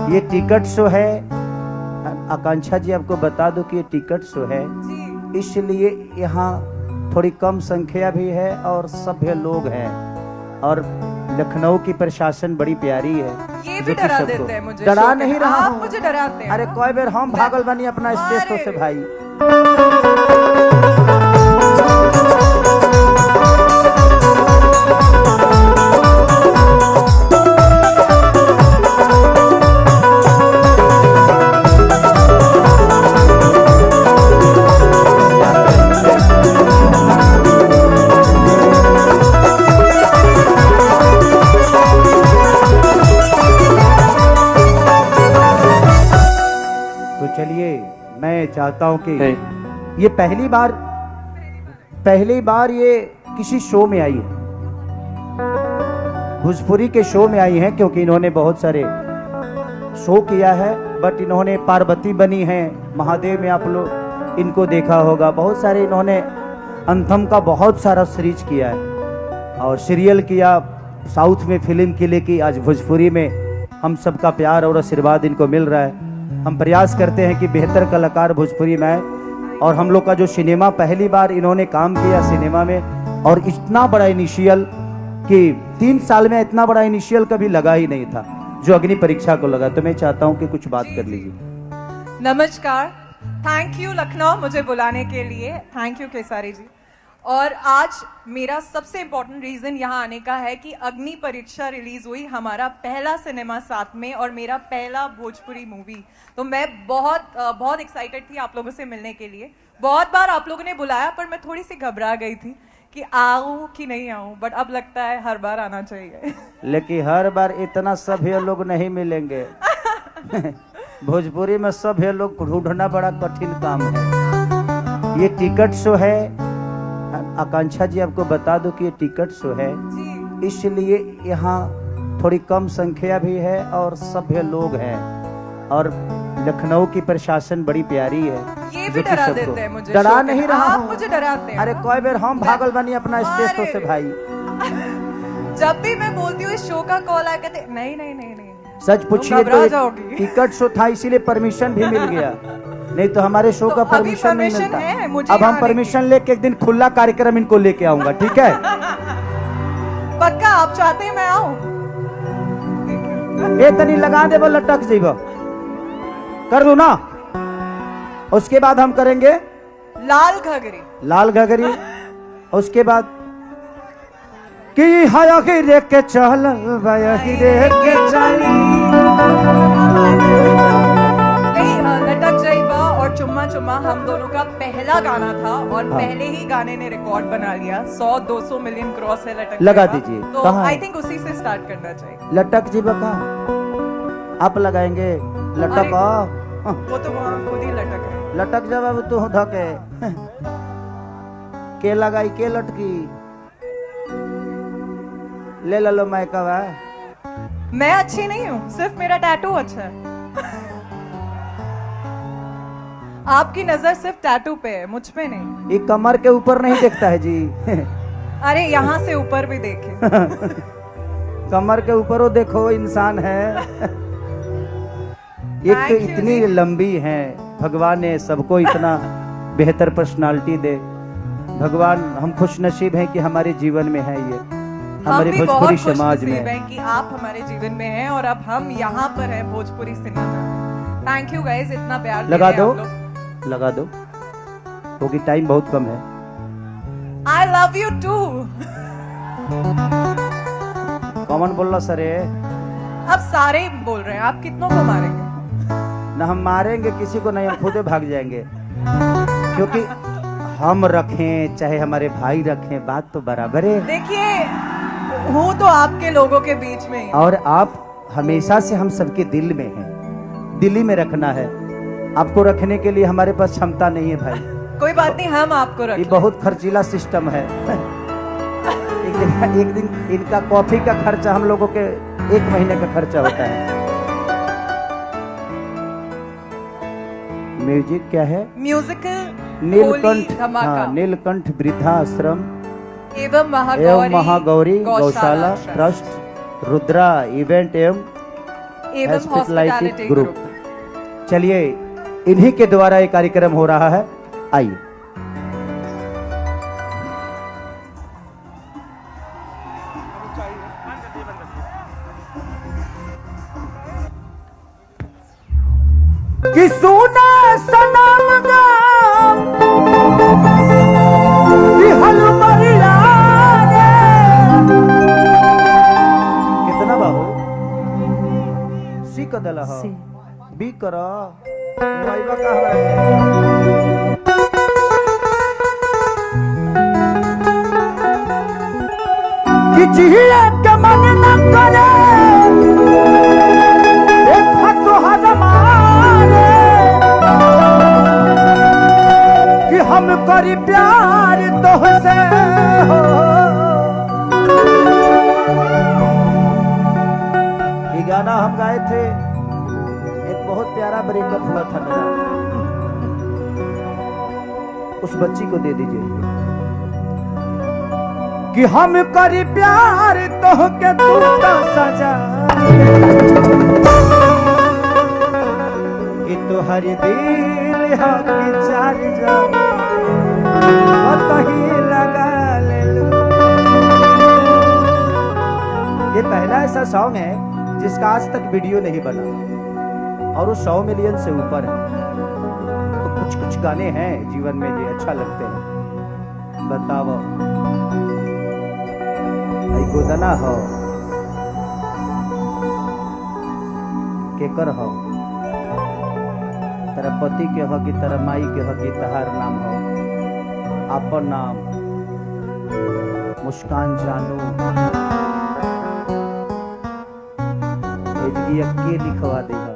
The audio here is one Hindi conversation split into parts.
ये टिकट शो है। आकांक्षा जी आपको बता दो कि ये टिकट शो है, इसलिए यहाँ थोड़ी कम संख्या भी है और सभ्य लोग हैं, और लखनऊ की प्रशासन बड़ी प्यारी है। ये भी डरा देते हैं मुझे। डरा नहीं रहा हूँ, मुझे डराते हैं। अरे कोई बार हम भागल बनी अपना स्टेज शो से भाई। चलिए, मैं चाहता हूं कि ये पहली बार ये किसी शो में आई है, भोजपुरी के शो में आई है, क्योंकि इन्होंने बहुत सारे शो किया है, बट इन्होंने पार्वती बनी है, महादेव में आप लोग इनको देखा होगा, बहुत सारे इन्होंने अंथम का बहुत सारा सीरीज किया है और सीरियल किया, साउथ में फिल्म के लिए की, आज भोजपुरी में हम सबका प्यार और आशीर्वाद इनको मिल रहा है। हम प्रयास करते हैं कि बेहतर कलाकार भोजपुरी में आए, और हम लोग का जो सिनेमा पहली बार इन्होंने काम किया सिनेमा में, और इतना बड़ा इनिशियल कि 3 साल में इतना बड़ा इनिशियल कभी लगा ही नहीं था जो अग्नि परीक्षा को लगा। तो मैं चाहता हूं कि कुछ बात कर लीजिए। नमस्कार, थैंक यू लखनऊ मुझे बुलाने के लिए, थैंक यू केसारी जी। और आज मेरा सबसे इम्पोर्टेंट रीजन यहाँ आने का है कि अग्नि परीक्षा रिलीज हुई, हमारा पहला सिनेमा साथ में और मेरा पहला भोजपुरी मूवी। तो मैं बहुत एक्साइटेड थी आप लोगों से मिलने के लिए। बहुत बार आप लोगों ने बुलाया पर मैं थोड़ी सी घबरा गई थी कि आऊँ कि नहीं आऊँ, बट अब लगता है हर बार आना चाहिए। लेकिन हर बार इतना सभ्य लोग नहीं मिलेंगे। भोजपुरी में सभ्य लोग ढूंढना बड़ा कठिन काम है। ये टिकट शो है। आकांक्षा जी आपको बता दो कि ये टिकट शो है, इसलिए यहाँ थोड़ी कम संख्या भी है और सभ्य लोग हैं, और लखनऊ की प्रशासन बड़ी प्यारी है। ये भी डरा देते हैं मुझे। डरा नहीं रहा हूँ, मुझे डराते हैं। अरे कोई बार हम भागल बनी अपना स्टेज शो से भाई। जब भी मैं बोलती हूँ इस शो का कॉल आया, कहते नहीं। सच पूछिए तो टिकट शो था, इसीलिए परमिशन भी मिल गया, नहीं तो हमारे शो का परमिशन नहीं मिलता। अब हम परमिशन लेके एक दिन खुला कार्यक्रम इनको लेके आऊंगा, ठीक है? पक्का आप चाहते हैं मैं आऊं? ए तनी लगा दे, वो लटक जाइबो, कर दो ना। उसके बाद हम करेंगे लाल घगरी। उसके बाद कि हाया के रे के चलल बाया रे के चली, लटक जाइबा और चुम्मा चुम्मा हम दोनों का पहला गाना था, और पहले ही गाने ने रिकॉर्ड बना लिया। 100-200 मिलियन क्रॉस है लटक लगा दीजिए। तो आई थिंक उसी से स्टार्ट करना चाहिए। लटक जी बका आप लगाएंगे लटक। वो तो वहाँ खुद ही लटक है। लटक जा बाबू तू धके के लगाई के लटकी ले लो मैं कहा। मैं अच्छी नहीं हूँ, सिर्फ मेरा टैटू अच्छा है। आपकी नजर सिर्फ टैटू पे है, मुझ पे नहीं। ये कमर के ऊपर नहीं देखता है जी। अरे यहाँ से ऊपर भी देखे। कमर के ऊपर वो देखो इंसान है। एक तो इतनी लंबी है, भगवान ने सबको इतना बेहतर पर्सनालिटी दे। भगवान हम खुश नसीब हैं कि हमारे जीवन में है, ये हमारे भोजपुरी समाज में है कि आप हमारे जीवन में हैं, और अब हम यहाँ पर हैं Bhojpuri cinema. Thank you guys, इतना प्यार लगा दो क्योंकि टाइम बहुत कम है। I love you too। कौन बोल रहा सर? अब सारे ही बोल रहे हैं, आप कितनों को मारेंगे? ना हम मारेंगे किसी को नहीं, हम खुद भाग जाएंगे, क्योंकि हम रखें चाहे हमारे भाई रखें, बात तो बराबर है। देखिए हूँ तो आपके लोगों के बीच में, और आप हमेशा से हम सबके दिल में हैं, दिल्ली में रखना है। आपको रखने के लिए हमारे पास क्षमता नहीं है भाई। कोई बात नहीं, हम आपको रखें। ये बहुत खर्चीला सिस्टम है। एक दिन इनका कॉफी का खर्चा हम लोगों के 1 महीने का खर्चा होता है। म्यूजिक क्या है? म्यूजिकल नीलकंठ, हाँ, नीलकंठ वृद्धाश्रम एवं महागौरी गौशाला ट्रस्ट, रुद्रा इवेंट एवं एवं हॉस्पिटैलिटी ग्रुप। चलिए इन्हीं के द्वारा ये कार्यक्रम हो रहा है, आइए। कि सुना सनम गाम कि हलमरिया रे। कितना बाबू सी कदला हो बी करा मोइबा का कि जिए के मन न करे देखा तो हमारे कि हम करी प्यार तुझसे हो। ये गाना हम गाए थे, एक बहुत प्यारा ब्रेकअप हुआ था मेरा, उस बच्ची को दे दीजिए कि हम करी प्यार तो के तू तो सजा कि तुहरी दिल हकी चार जा ही लगा ले लो। ये पहला ऐसा सॉन्ग है जिसका आज तक वीडियो नहीं बना और वो 100 मिलियन से ऊपर है। तो कुछ कुछ गाने हैं जीवन में जो अच्छा लगते हैं। बताओ गोदना हो केकर हो, तेरा पति के हो कि तेरा माई के हो कि तहार नाम हो, अपन नाम मुस्कान जानू के लिखवा देगा,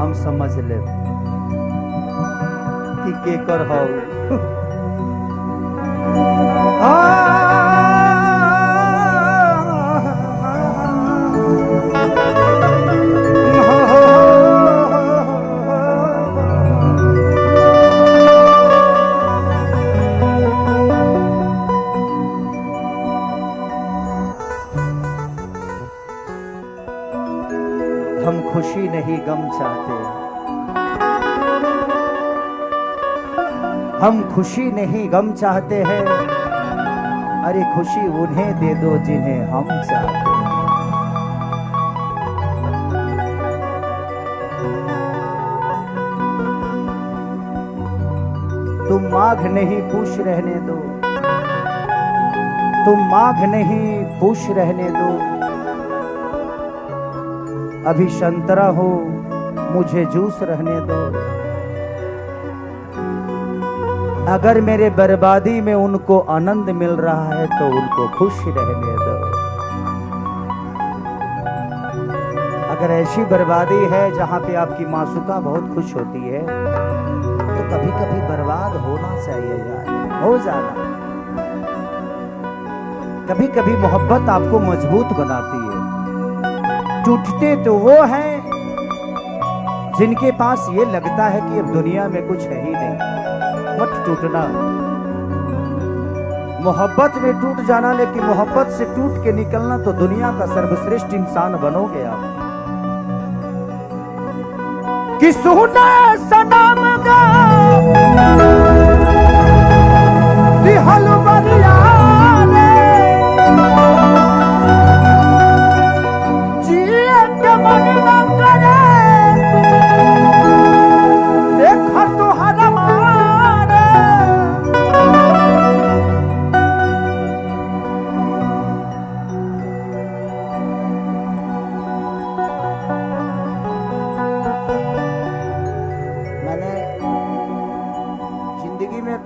हम समझ ले कि केकर हो। हम खुशी नहीं गम चाहते, हम खुशी नहीं गम चाहते हैं, अरे खुशी उन्हें दे दो जिन्हें हम चाहते हैं। तुम माघ नहीं पूछ रहने दो, तुम माघ नहीं पूछ रहने दो, अभी संतरा हो मुझे जूस रहने दो। अगर मेरे बर्बादी में उनको आनंद मिल रहा है तो उनको खुश रहने दो। अगर ऐसी बर्बादी है जहां पे आपकी मासूका बहुत खुश होती है तो कभी कभी बर्बाद होना चाहिए यार, हो जाना। कभी कभी मोहब्बत आपको मजबूत बनाती है। टूटते तो वो हैं जिनके पास ये लगता है कि अब दुनिया में कुछ है ही नहीं। मत टूटना, मोहब्बत में टूट जाना, लेकिन मोहब्बत से टूट के निकलना तो दुनिया का सर्वश्रेष्ठ इंसान बनोगे आप। कि सुना सनम गा दिहल बरिया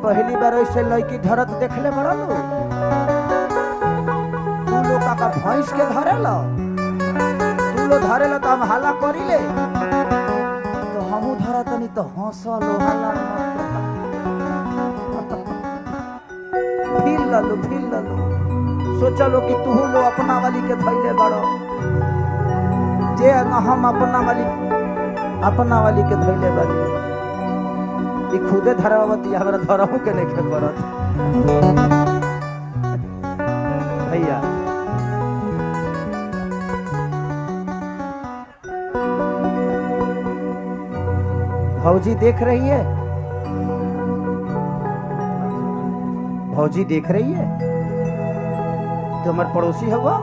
पहली बार ऐसे लड़की धरत देखले बड़ा लो। तू लोग का भैंस के धरे लो, तू लोग धरे लो तो हम हाला करी ले, तो हमू धरत नहीं तो हंसा लो हाला फील लो सोचा लो कि तू लो अपना वाली के धैले बड़ो, जे हम अपना वाली के धैले बड़ी खुदे धरावती हमारा धरहू के नहीं पड़त। भैया भौजी देख रही है? भौजी देख रही है? तो हमारे पड़ोसी है वो।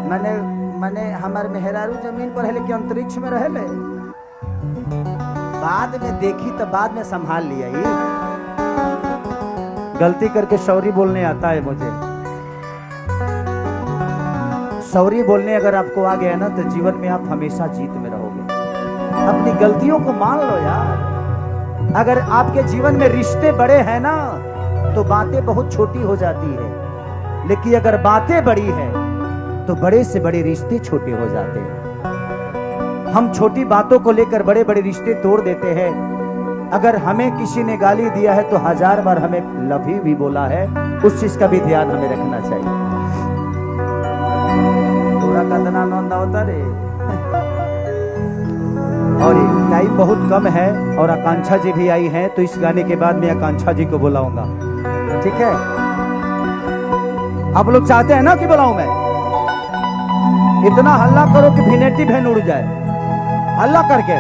मैंने हमारे मेहरारू जमीन पर है कि अंतरिक्ष में रहे ले। बाद में देखी तो बाद में संभाल लिया। ये गलती करके सॉरी बोलने आता है मुझे। सॉरी बोलने अगर आपको आ गया ना तो जीवन में आप हमेशा जीत में रहोगे। अपनी गलतियों को मान लो यार। अगर आपके जीवन में रिश्ते बड़े हैं ना तो बातें बहुत छोटी हो जाती है, लेकिन अगर बातें बड़ी है तो बड़े से बड़े रिश्ते छोटे हो जाते हैं। हम छोटी बातों को लेकर बड़े बड़े रिश्ते तोड़ देते हैं। अगर हमें किसी ने गाली दिया है तो 1000 बार हमें लव यू भी बोला है, उस चीज का भी ध्यान हमें रखना चाहिए। पूरा कदना नंदा होता रे। और टाइम बहुत कम है और आकांक्षा जी भी आई हैं, तो इस गाने के बाद मैं आकांक्षा जी को बुलाऊंगा। ठीक है? आप लोग चाहते हैं ना कि बुलाऊं मैं? इतना हल्ला करो कि भिनेटी बहन उड़ जाए। हल्ला करके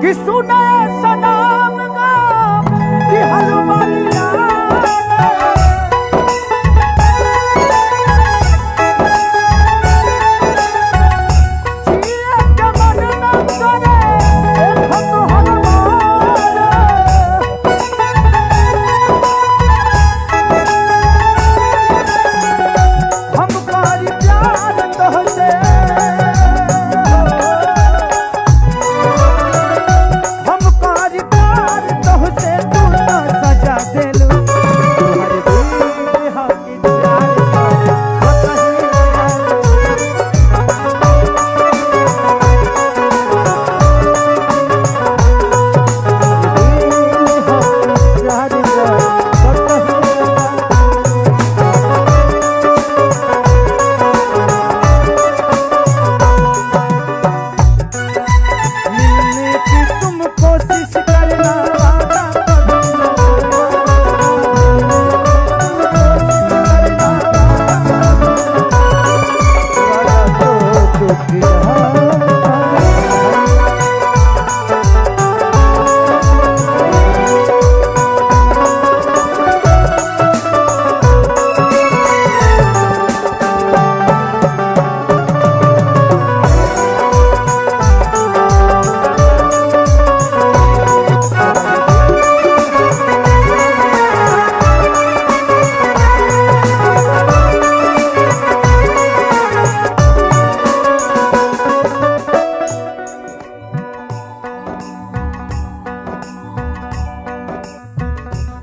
कि सुने सनम गा कि हलवालिया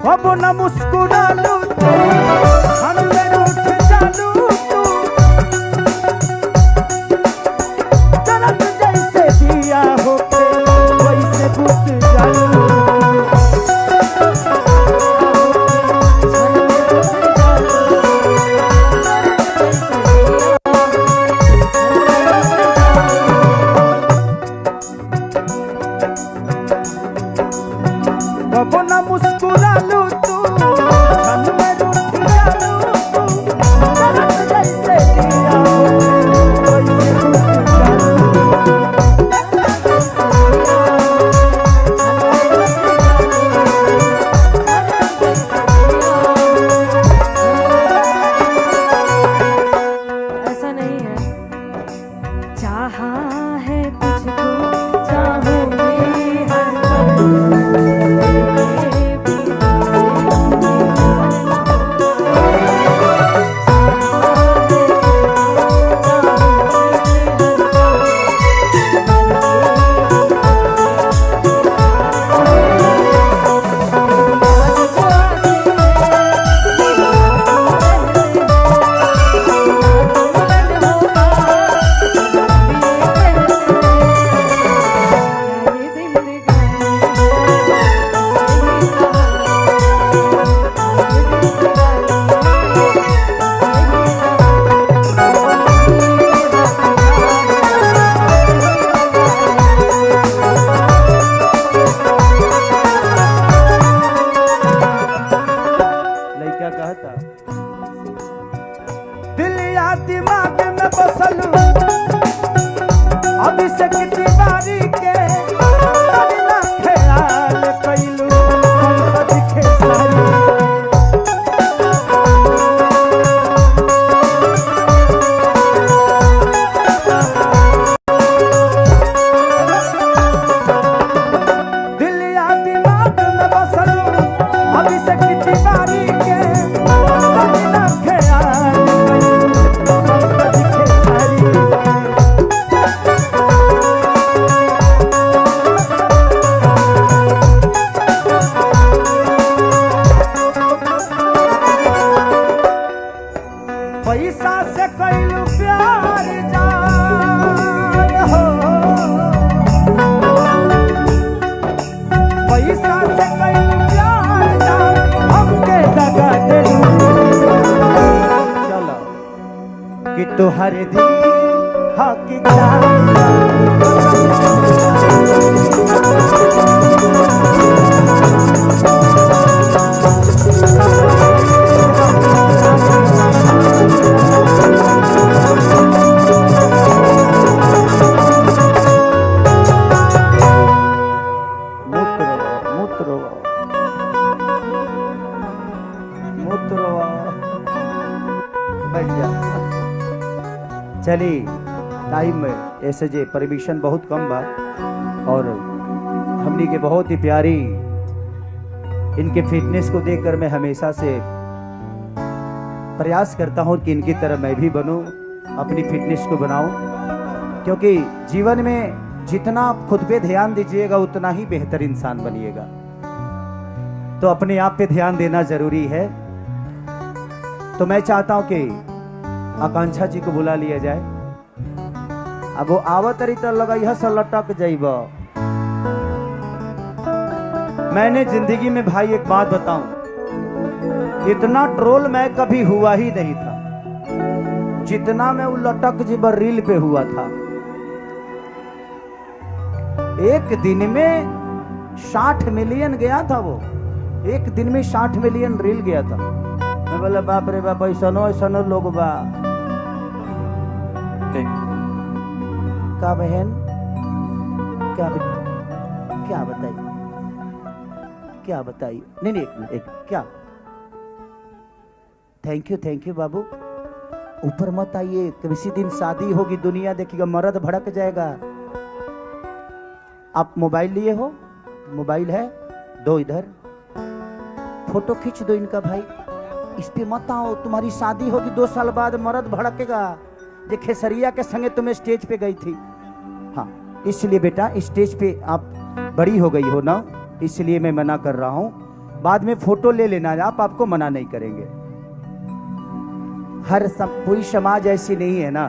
अब न मुस्कुरा लू तू, हम में रूठ जालू तू, जन्नत जैसे दिया होके वैसे बुझ जालू। अब न मुस्कुरा लू तू, हम में रूठ जालू तू, जन्नत जैसे दिया होके वैसे बुझ ऐसा नहीं है। चाहा है तुझको, चाहूंगी हर पल। लड़का कहता दिल या दिमाग में बसल तो हर दिन हकी क्या चली टाइम में ऐसे जे परमिशन बहुत कम बा और हमनी के बहुत ही प्यारी इनके फिटनेस को देखकर मैं हमेशा से प्रयास करता हूं कि इनकी तरह मैं भी बनूं, अपनी फिटनेस को बनाऊं, क्योंकि जीवन में जितना आप खुद पे ध्यान दीजिएगा उतना ही बेहतर इंसान बनिएगा। तो अपने आप पे ध्यान देना जरूरी है। तो मैं चाहता हूं कि आकांक्षा जी को बुला लिया जाए। अब वो आवत रही तो लगा यह से लटक जाइब। मैंने जिंदगी में भाई एक बात बताऊं, इतना ट्रोल मैं कभी हुआ ही नहीं था जितना मैं वो लटक जी रील पे हुआ था। एक दिन में 60 मिलियन गया था वो, एक दिन में 60 मिलियन रील गया था। मैं बोला बाप रे बाप, ऐसा लोग बा का बहन, क्या बताइए नहीं एक क्या। थैंक यू बाबू, ऊपर मत आइए, किसी दिन शादी होगी दुनिया देखिएगा, मर्द भड़क जाएगा। आप मोबाइल लिए हो, मोबाइल है दो, इधर फोटो खींच दो इनका भाई, इस पे मत आओ, तुम्हारी शादी होगी 2 साल बाद, मर्द भड़केगा। ये खेसरिया के संगे तुम्हें स्टेज पे गई थी, हाँ इसलिए बेटा स्टेज पे आप बड़ी हो गई हो ना, इसलिए मैं मना कर रहा हूं। बाद में फोटो ले लेना, आप आपको मना नहीं करेंगे। पूरी समाज ऐसी नहीं है ना।